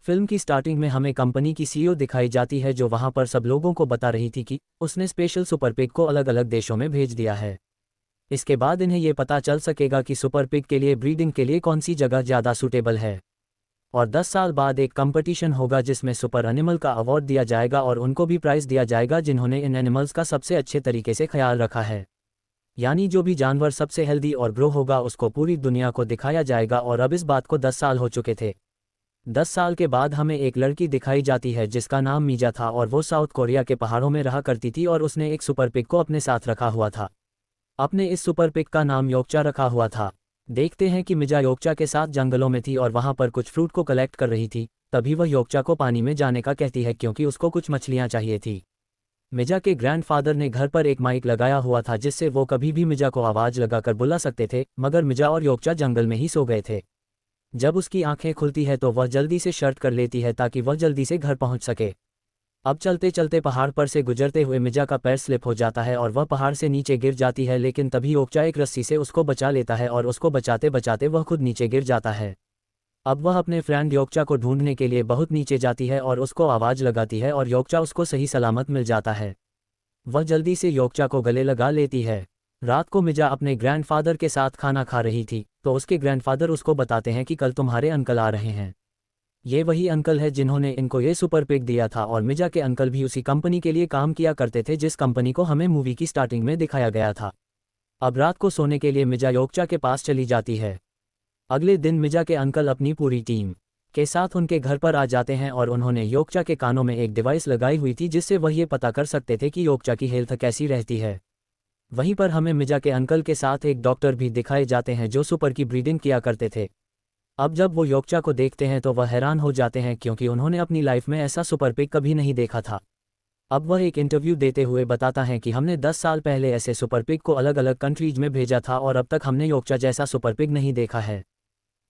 Film की starting में हमें कंपनी की सीईओ दिखाई जाती है जो वहां पर सब लोगों को बता रही थी कि उसने स्पेशल सुपर पिग को अलग अलग देशों में भेज दिया है। इसके बाद इन्हें ये पता चल सकेगा कि सुपर पिग के लिए ब्रीडिंग के लिए कौन सी जगह ज़्यादा सूटेबल है। और 10 साल बाद एक कंपटीशन होगा जिसमें सुपर एनिमल का अवार्ड दिया जाएगा और उनको भी प्राइज़ दिया जाएगा जिन्होंने इन एनिमल्स का सबसे अच्छे तरीके से ख्याल रखा है। यानी जो भी जानवर सबसे हेल्दी और ग्रो होगा उसको पूरी दुनिया को दिखाया जाएगा। और अब इस बात को 10 साल हो चुके थे। 10 साल के बाद हमें एक लड़की दिखाई जाती है जिसका नाम मीजा था और वो साउथ कोरिया के पहाड़ों में रहा करती थी और उसने एक सुपर पिग को अपने साथ रखा हुआ था। अपने इस सुपर पिग का नाम योक्चा रखा हुआ था। देखते हैं कि मिजा योक्चा के साथ जंगलों में थी और वहां पर कुछ फ्रूट को कलेक्ट कर रही थी। तभी वह योक्चा को पानी में जाने का कहती है क्योंकि उसको कुछ मछलियां चाहिए थी। मिजा के ग्रैंडफादर ने घर पर एक माइक लगाया हुआ था जिससे वो कभी भी मिजा को आवाज़ लगाकर बुला सकते थे, मगर मिजा और योक्चा जंगल में ही सो गए थे। जब उसकी आंखें खुलती है तो वह जल्दी से शर्ट कर लेती है ताकि वह जल्दी से घर पहुंच सके। अब चलते चलते पहाड़ पर से गुजरते हुए मिजा का पैर स्लिप हो जाता है और वह पहाड़ से नीचे गिर जाती है, लेकिन तभी योक्चा एक रस्सी से उसको बचा लेता है और उसको बचाते बचाते वह खुद नीचे गिर जाता है। अब वह अपने फ्रेंड योक्चा को ढूंढने के लिए बहुत नीचे जाती है और उसको आवाज़ लगाती है और योक्चा उसको सही सलामत मिल जाता है। वह जल्दी से योक्चा को गले लगा लेती है। रात को मिजा अपने ग्रैंडफादर के साथ खाना खा रही थी तो उसके ग्रैंडफादर उसको बताते हैं कि कल तुम्हारे अंकल आ रहे हैं। ये वही अंकल है जिन्होंने इनको ये सुपर पिग दिया था और मिजा के अंकल भी उसी कंपनी के लिए काम किया करते थे जिस कंपनी को हमें मूवी की स्टार्टिंग में दिखाया गया था। अब रात को सोने के लिए मिजा योक्चा के पास चली जाती है। अगले दिन मिजा के अंकल अपनी पूरी टीम के साथ उनके घर पर आ जाते हैं और उन्होंने योक्चा के कानों में एक डिवाइस लगाई हुई थी जिससे वह ये पता कर सकते थे कि योक्चा की हेल्थ कैसी रहती है। वहीं पर हमें मिजा के अंकल के साथ एक डॉक्टर भी दिखाए जाते हैं जो सुपर की ब्रीडिंग किया करते थे। अब जब वो योक्चा को देखते हैं तो वह हैरान हो जाते हैं क्योंकि उन्होंने अपनी लाइफ में ऐसा सुपर पिग कभी नहीं देखा था। अब वह एक इंटरव्यू देते हुए बताता है कि हमने 10 साल पहले ऐसे सुपर पिग को अलग अलग कंट्रीज में भेजा था और अब तक हमने योक्चा जैसा सुपर पिग नहीं देखा है।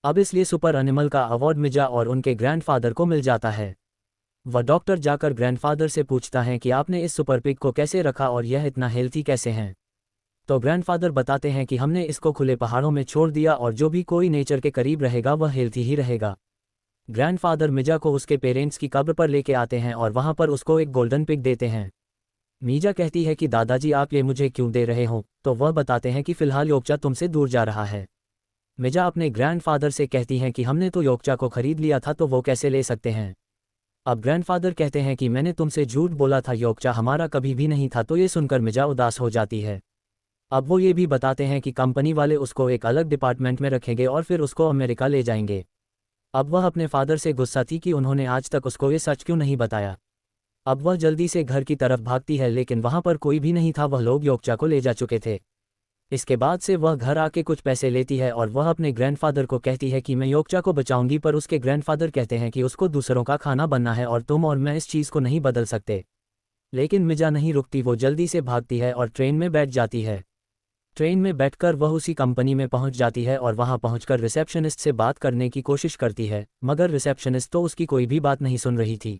अब इसलिए सुपर एनिमल का अवार्ड मिजा और उनके ग्रैंडफादर को मिल जाता है। वह डॉक्टर जाकर ग्रैंडफादर से पूछता है कि आपने इस सुपर पिग को कैसे रखा और यह इतना हेल्थी कैसे हैं। तो ग्रैंडफादर बताते हैं कि हमने इसको खुले पहाड़ों में छोड़ दिया और जो भी कोई नेचर के करीब रहेगा वह हेल्थी ही रहेगा। ग्रैंडफादर मिजा को उसके पेरेंट्स की कब्र पर लेके आते हैं और वहां पर उसको एक गोल्डन पिग देते हैं। मीजा कहती है कि दादाजी आप ये मुझे क्यों दे रहे हो, तो वह बताते हैं कि फिलहाल योक्चा तुमसे दूर जा रहा है। मिजा अपने ग्रैंडफादर से कहती हैं कि हमने तो योक्चा को खरीद लिया था तो वो कैसे ले सकते हैं। अब ग्रैंडफादर कहते हैं कि मैंने तुमसे झूठ बोला था, योक्चा हमारा कभी भी नहीं था। तो ये सुनकर मिजा उदास हो जाती है। अब वो ये भी बताते हैं कि कंपनी वाले उसको एक अलग डिपार्टमेंट में रखेंगे और फिर उसको अमेरिका ले जाएंगे। अब वह अपने फादर से गुस्सा थी कि उन्होंने आज तक उसको ये सच क्यों नहीं बताया। अब वह जल्दी से घर की तरफ भागती है लेकिन वहाँ पर कोई भी नहीं था, वह लोग योक्चा को ले जा चुके थे। इसके बाद से वह घर आके कुछ पैसे लेती है और वह अपने ग्रैंडफादर को कहती है कि मैं योक्चा को बचाऊंगी, पर उसके ग्रैंडफादर कहते हैं कि उसको दूसरों का खाना बनना है और तुम और मैं इस चीज़ को नहीं बदल सकते। लेकिन मिजा नहीं रुकती, वो जल्दी से भागती है और ट्रेन में बैठ जाती है। ट्रेन में बैठकर वह उसी कंपनी में पहुंच जाती है और वहां पहुंचकर रिसेप्शनिस्ट से बात करने की कोशिश करती है, मगर रिसेप्शनिस्ट तो उसकी कोई भी बात नहीं सुन रही थी।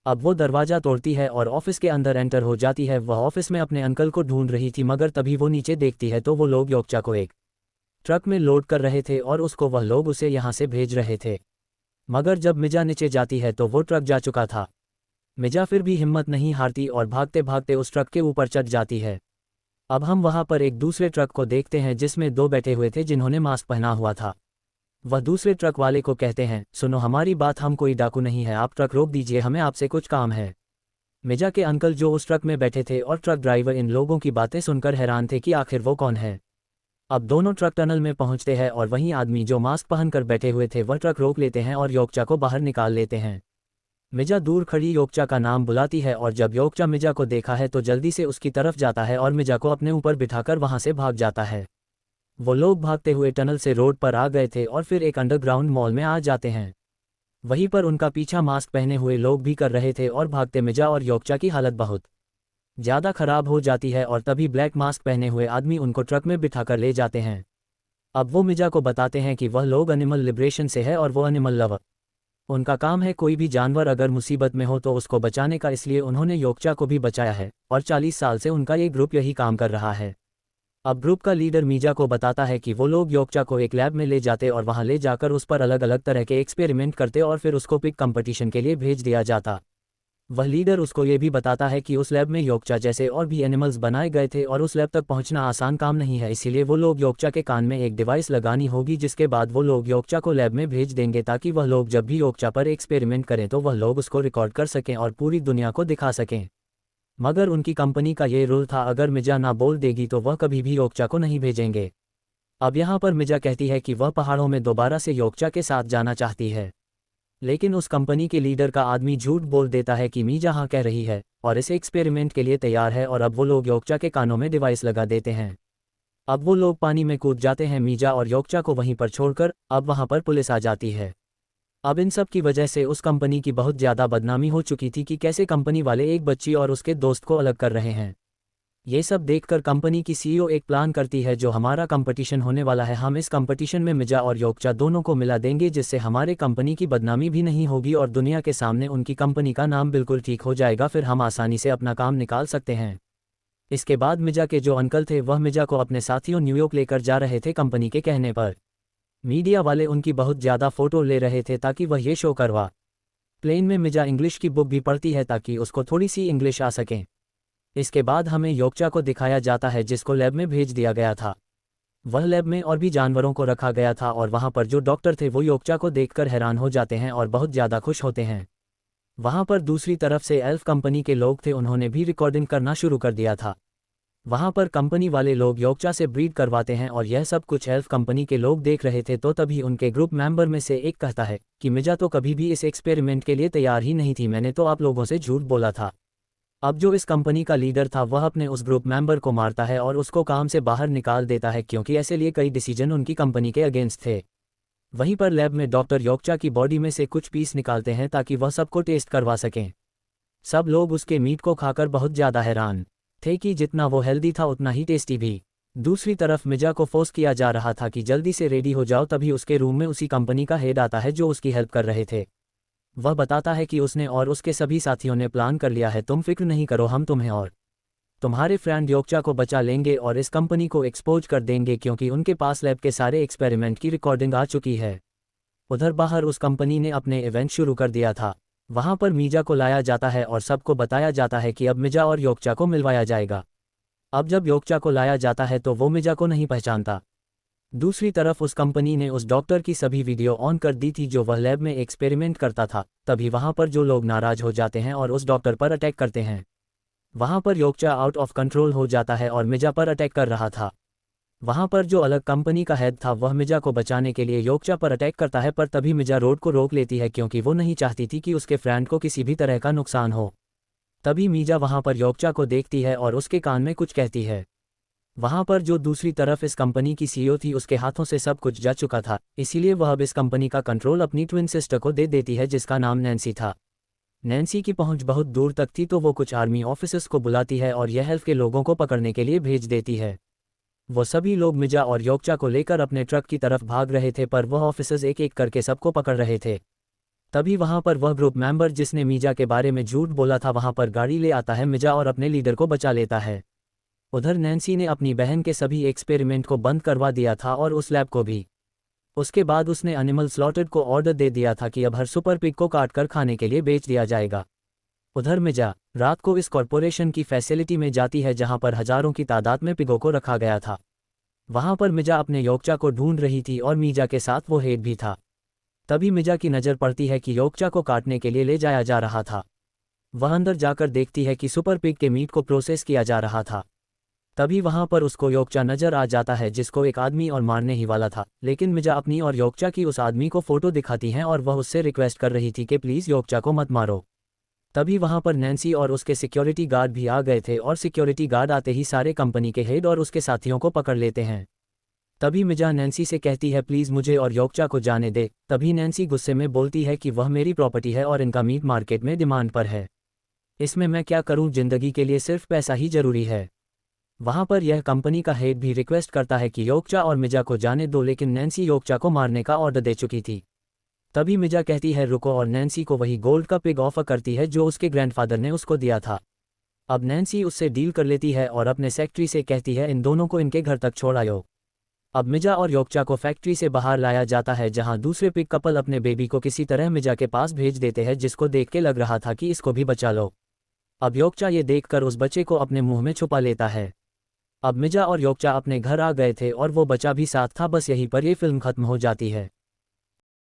अब वो दरवाज़ा तोड़ती है और ऑफिस के अंदर एंटर हो जाती है। वह ऑफिस में अपने अंकल को ढूंढ रही थी, मगर तभी वो नीचे देखती है तो वो लोग योक्चा को एक ट्रक में लोड कर रहे थे और उसको वह लोग उसे यहाँ से भेज रहे थे। मगर जब मिजा नीचे जाती है तो वो ट्रक जा चुका था। मिजा फिर भी हिम्मत नहीं हारती और भागते भागते उस ट्रक के ऊपर चढ़ जाती है। अब हम वहां पर एक दूसरे ट्रक को देखते हैं जिसमें दो बैठे हुए थे जिन्होंने मास्क पहना हुआ था। वह दूसरे ट्रक वाले को कहते हैं, सुनो हमारी बात, हम कोई डाकू नहीं है, आप ट्रक रोक दीजिए, हमें आपसे कुछ काम है। मिजा के अंकल जो उस ट्रक में बैठे थे और ट्रक ड्राइवर इन लोगों की बातें सुनकर हैरान थे कि आखिर वो कौन है। अब दोनों ट्रक टनल में पहुंचते हैं और वहीं आदमी जो मास्क पहनकर बैठे हुए थे वह ट्रक रोक लेते हैं और योक्चा को बाहर निकाल लेते हैं। मिजा दूर खड़ी योक्चा का नाम बुलाती है और जब योक्चा मिजा को देखा है तो जल्दी से उसकी तरफ जाता है और मिजा को अपने ऊपर बिठाकर वहां से भाग जाता है। वो लोग भागते हुए टनल से रोड पर आ गए थे और फिर एक अंडरग्राउंड मॉल में आ जाते हैं। वहीं पर उनका पीछा मास्क पहने हुए लोग भी कर रहे थे और भागते मिजा और योक्चा की हालत बहुत ज़्यादा खराब हो जाती है और तभी ब्लैक मास्क पहने हुए आदमी उनको ट्रक में बिठाकर ले जाते हैं। अब वो मिजा को बताते हैं कि वह लोग एनिमल लिबरेशन से है और वो एनिमल लवर, उनका काम है कोई भी जानवर अगर मुसीबत में हो तो उसको बचाने का, इसलिए उन्होंने योक्चा को भी बचाया है और 40 साल से उनका ये ग्रुप यही काम कर रहा है। अब ग्रुप का लीडर मीजा को बताता है कि वो लोग योक्चा को एक लैब में ले जाते और वहां ले जाकर उस पर अलग अलग तरह के एक्सपेरिमेंट करते और फिर उसको पिक कंपटीशन के लिए भेज दिया जाता। वह लीडर उसको ये भी बताता है कि उस लैब में योक्चा जैसे और भी एनिमल्स बनाए गए थे और उस लैब तक पहुंचना आसान काम नहीं है, इसीलिए वो लोग योक्चा के कान में एक डिवाइस लगानी होगी जिसके बाद वो लोग योक्चा को लैब में भेज देंगे ताकि वह लोग जब भी योक्चा पर एक्सपेरिमेंट करें तो वह लोग उसको रिकॉर्ड कर सकें और पूरी दुनिया को दिखा सकें। मगर उनकी कंपनी का ये रूल था, अगर मिजा ना बोल देगी तो वह कभी भी योक्चा को नहीं भेजेंगे। अब यहाँ पर मिजा कहती है कि वह पहाड़ों में दोबारा से योक्चा के साथ जाना चाहती है, लेकिन उस कंपनी के लीडर का आदमी झूठ बोल देता है कि मीजा हाँ कह रही है और इस एक्सपेरिमेंट के लिए तैयार है और अब वो लोग योक्चा के कानों में डिवाइस लगा देते हैं। अब वो लोग पानी में कूद जाते हैं मीजा और योक्चा को वहीं पर छोड़कर। अब वहाँ पर पुलिस आ जाती है। अब इन सब की वजह से उस कंपनी की बहुत ज़्यादा बदनामी हो चुकी थी कि कैसे कंपनी वाले एक बच्ची और उसके दोस्त को अलग कर रहे हैं। ये सब देखकर कंपनी की सीईओ एक प्लान करती है, जो हमारा कंपटीशन होने वाला है, हम इस कंपटीशन में मिजा और योक्चा दोनों को मिला देंगे जिससे हमारे कंपनी की बदनामी भी नहीं होगी और दुनिया के सामने उनकी कंपनी का नाम बिल्कुल ठीक हो जाएगा, फिर हम आसानी से अपना काम निकाल सकते हैं। इसके बाद मिजा के जो अंकल थे वह मिजा को अपने साथियों न्यूयॉर्क लेकर जा रहे थे कंपनी के कहने पर। मीडिया वाले उनकी बहुत ज़्यादा फ़ोटो ले रहे थे ताकि वह ये शो करवा। प्लेन में मिजा इंग्लिश की बुक भी पढ़ती है ताकि उसको थोड़ी सी इंग्लिश आ सकें। इसके बाद हमें योक्चा को दिखाया जाता है जिसको लैब में भेज दिया गया था। वह लैब में और भी जानवरों को रखा गया था और वहाँ पर जो डॉक्टर थे वो योक्चा को देखकर हैरान हो जाते हैं और बहुत ज़्यादा खुश होते हैं। वहाँ पर दूसरी तरफ से एल्फ कंपनी के लोग थे, उन्होंने भी रिकॉर्डिंग करना शुरू कर दिया था। वहाँ पर कंपनी वाले लोग योक्चा से ब्रीड करवाते हैं और यह सब कुछ एल्फ कंपनी के लोग देख रहे थे। तो तभी उनके ग्रुप मेंबर में से एक कहता है कि मिजा तो कभी भी इस एक्सपेरिमेंट के लिए तैयार ही नहीं थी, मैंने तो आप लोगों से झूठ बोला था। अब जो इस कंपनी का लीडर था वह अपने उस ग्रुप मेंबर को मारता है और उसको काम से बाहर निकाल देता है, क्योंकि ऐसे लिए कई डिसीजन उनकी कंपनी के अगेंस्ट थे। वहीं पर लैब में डॉक्टर योक्चा की बॉडी में से कुछ पीस निकालते हैं ताकि वह सबको टेस्ट करवा सकें। सब लोग उसके मीट को खाकर बहुत ज़्यादा हैरान थे कि जितना वो हेल्दी था उतना ही टेस्टी भी। दूसरी तरफ मिजा को फोर्स किया जा रहा था कि जल्दी से रेडी हो जाओ, तभी उसके रूम में उसी कंपनी का हेड आता है जो उसकी हेल्प कर रहे थे। वह बताता है कि उसने और उसके सभी साथियों ने प्लान कर लिया है, तुम फिक्र नहीं करो, हम तुम्हें और तुम्हारे फ्रेंड योक्चा को बचा लेंगे और इस कंपनी को एक्सपोज कर देंगे, क्योंकि उनके पास लैब के सारे एक्सपेरिमेंट की रिकॉर्डिंग आ चुकी है। उधर बाहर उस कंपनी ने अपने इवेंट शुरू कर दिया था। वहाँ पर मीजा को लाया जाता है और सबको बताया जाता है कि अब मिजा और योक्चा को मिलवाया जाएगा। अब जब योक्चा को लाया जाता है तो वो मिजा को नहीं पहचानता। दूसरी तरफ उस कंपनी ने उस डॉक्टर की सभी वीडियो ऑन कर दी थी जो वह लैब में एक्सपेरिमेंट करता था। तभी वहाँ पर जो लोग नाराज हो जाते हैं और उस डॉक्टर पर अटैक करते हैं। वहाँ पर योक्चा आउट ऑफ कंट्रोल हो जाता है और मिजा पर अटैक कर रहा था। वहाँ पर जो अलग कंपनी का हेड था वह मिजा को बचाने के लिए योक्चा पर अटैक करता है, पर तभी मिजा रोड को रोक लेती है क्योंकि वो नहीं चाहती थी कि उसके फ्रेंड को किसी भी तरह का नुकसान हो। तभी मीजा वहाँ पर योक्चा को देखती है और उसके कान में कुछ कहती है। वहाँ पर जो दूसरी तरफ इस कंपनी की सीईओ थी उसके हाथों से सब कुछ जा चुका था, इसीलिए वह अब इस कंपनी का कंट्रोल अपनी ट्विन सिस्टर को दे देती है जिसका नाम नैन्सी था। नैन्सी की पहुंच बहुत दूर तक थी तो वो कुछ आर्मी ऑफिसर्स को बुलाती है और यह हेल्प के लोगों को पकड़ने के लिए भेज देती है। वो सभी लोग मिजा और योक्चा को लेकर अपने ट्रक की तरफ भाग रहे थे, पर वह ऑफिसर्स एक एक करके सबको पकड़ रहे थे। तभी वहाँ पर वह ग्रुप मेंबर जिसने मिजा के बारे में झूठ बोला था वहाँ पर गाड़ी ले आता है मिजा और अपने लीडर को बचा लेता है। उधर नैन्सी ने अपनी बहन के सभी एक्सपेरिमेंट को बंद करवा दिया था और उस लैब को भी। उसके बाद उसने एनिमल स्लॉटेड को ऑर्डर दे दिया था कि अब हर सुपर पिग को काट कर खाने के लिए बेच दिया जाएगा। उधर मिजा रात को इस कॉरपोरेशन की फैसिलिटी में जाती है जहां पर हजारों की तादाद में पिगों को रखा गया था। वहां पर मिजा अपने योक्चा को ढूंढ रही थी और मीजा के साथ वो हेड भी था। तभी मिजा की नज़र पड़ती है कि योक्चा को काटने के लिए ले जाया जा रहा था। वह अंदर जाकर देखती है कि सुपर पिग के मीट को प्रोसेस किया जा रहा था। तभी वहां पर उसको योक्चा नजर आ जाता है जिसको एक आदमी और मारने ही वाला था, लेकिन मिजा अपनी और योक्चा की उस आदमी को फोटो दिखाती हैं और वह उससे रिक्वेस्ट कर रही थी कि प्लीज़ योक्चा को मत मारो। तभी वहां पर नैन्सी और उसके सिक्योरिटी गार्ड भी आ गए थे और सिक्योरिटी गार्ड आते ही सारे कंपनी के हेड और उसके साथियों को पकड़ लेते हैं। तभी मिजा नैन्सी से कहती है प्लीज़ मुझे और योक्चा को जाने दे। तभी नैन्सी गुस्से में बोलती है कि वह मेरी प्रॉपर्टी है और इनका मीट मार्केट में डिमांड पर है, इसमें मैं क्या करूं, जिंदगी के लिए सिर्फ पैसा ही जरूरी है। वहां पर यह कंपनी का हेड भी रिक्वेस्ट करता है कि योक्चा और मिजा को जाने दो, लेकिन नैन्सी योक्चा को मारने का ऑर्डर दे चुकी थी। तभी मिजा कहती है रुको और नैन्सी को वही गोल्ड का पिग ऑफर करती है जो उसके ग्रैंडफादर ने उसको दिया था। अब नैन्सी उससे डील कर लेती है और अपने सेक्रेटरी से कहती है इन दोनों को इनके घर तक छोड़ आयो। अब मिजा और योक्चा को फैक्ट्री से बाहर लाया जाता है जहां दूसरे पिग कपल अपने बेबी को किसी तरह मिजा के पास भेज देते हैं जिसको देख के लग रहा था कि इसको भी बचा लो। अब योक्चा ये देखकर उस बच्चे को अपने मुंह में छुपा लेता है। अब मिजा और योक्चा अपने घर आ गए थे और वो बच्चा भी साथ था। बस यहीं पर ये फिल्म खत्म हो जाती है।